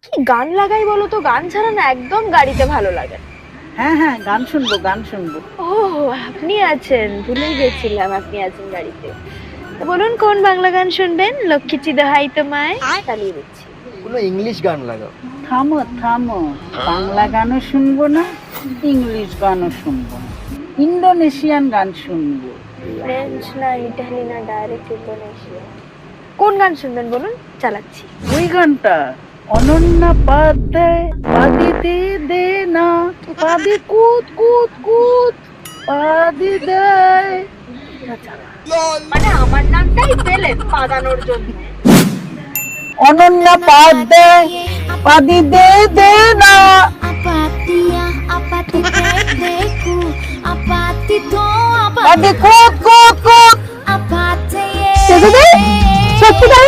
কি গান লাগাই বলো তো, গান ছাড়া না একদম গাড়িতে ভালো লাগে না। হ্যাঁ হ্যাঁ, গান শুনবো গান শুনবো। ও, আপনি আছেন, ভুলে গেছিলাম আপনি আছেন গাড়িতে। তো বলুন কোন বাংলা গান শুনবেন? লক্ষ্মীচি দোহাই তোমায় চালিয়ে দিচ্ছি। কোনো ইংলিশ গান লাগাও। থামো থামো, বাংলা গানও শুনবো না, ইংলিশ গানও শুনবো না, ইন্দোনেশিয়ান গান শুনবো। ফ্রেঞ্চ না ইটালি না, ডাইরেক্ট ইন্দোনেশিয়া। কোন গান শুনবেন বলুন, চালাচ্ছি। ওই গানটা, অনন্যা পাধ্যায়, পাদিতে দে না, পাদি কুত কুত কুত, পাদি দেয়। মানে আমার নামটাই পেলেন পাদানোর জন্য। অনন্যা পাধ্যায়, পাদি দে দে না। পাদি কুত কুত কুত। সত্যি গান,